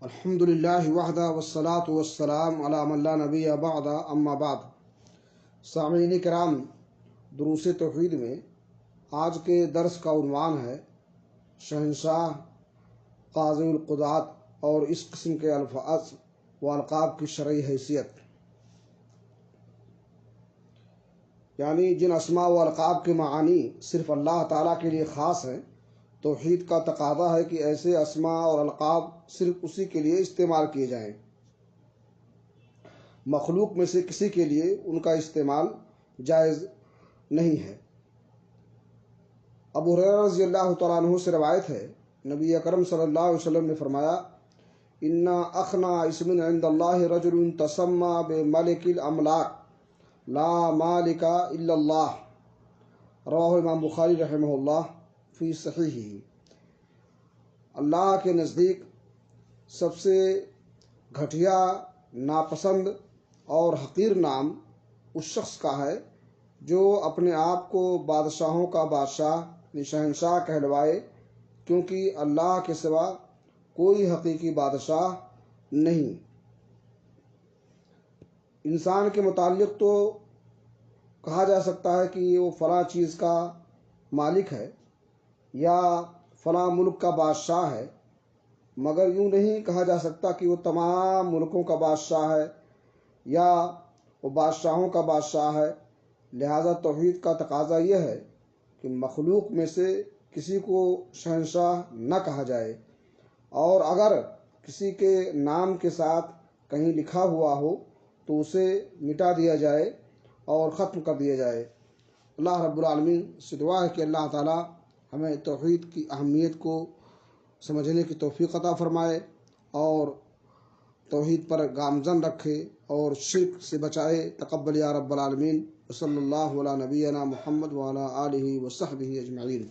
الحمد للہ وحدہ والصلاة والسلام علی من لا نبی بعد اما بعد۔ سامعین کرام، دروس توحید میں آج کے درس کا عنوان ہے شہنشاہ، قاضی القضات اور اس قسم کے الفاظ و القاب کی شرعی حیثیت، یعنی جن اسماء و القاب کے معانی صرف اللہ تعالیٰ کے لیے خاص ہیں۔ توحید کا تقاضا ہے کہ ایسے اسماء اور القاب صرف اسی کے لیے استعمال کیے جائیں، مخلوق میں سے کسی کے لیے ان کا استعمال جائز نہیں ہے۔ ابو ہریرہ رضی اللہ تعالیٰ عنہ سے روایت ہے، نبی اکرم صلی اللہ علیہ وسلم نے فرمایا، ان اخنا اسم عند اللہ رجل تسمى بملک الاملاک لا مالک الا اللہ، رواہ امام بخاری رحمہ اللہ فی صحیحہ۔ اللہ کے نزدیک سب سے گھٹیا، ناپسند اور حقیر نام اس شخص کا ہے جو اپنے آپ کو بادشاہوں کا بادشاہ شہنشاہ کہلوائے، کیونکہ اللہ کے سوا کوئی حقیقی بادشاہ نہیں۔ انسان کے متعلق تو کہا جا سکتا ہے کہ وہ فلاں چیز کا مالک ہے یا فلاں ملک کا بادشاہ ہے، مگر یوں نہیں کہا جا سکتا کہ وہ تمام ملکوں کا بادشاہ ہے یا وہ بادشاہوں کا بادشاہ ہے۔ لہذا توحید کا تقاضا یہ ہے کہ مخلوق میں سے کسی کو شہنشاہ نہ کہا جائے، اور اگر کسی کے نام کے ساتھ کہیں لکھا ہوا ہو تو اسے مٹا دیا جائے اور ختم کر دیا جائے۔ اللہ رب العالمین سے دعا ہے کہ اللہ تعالیٰ ہمیں توحید کی اہمیت کو سمجھنے کی توفیق عطا فرمائے اور توحید پر گامزن رکھے اور شرک سے بچائے۔ تقبل یا رب العالمین۔ صلی اللہ علی نبینا محمد وعلی آلہ وصحبہ اجمعین۔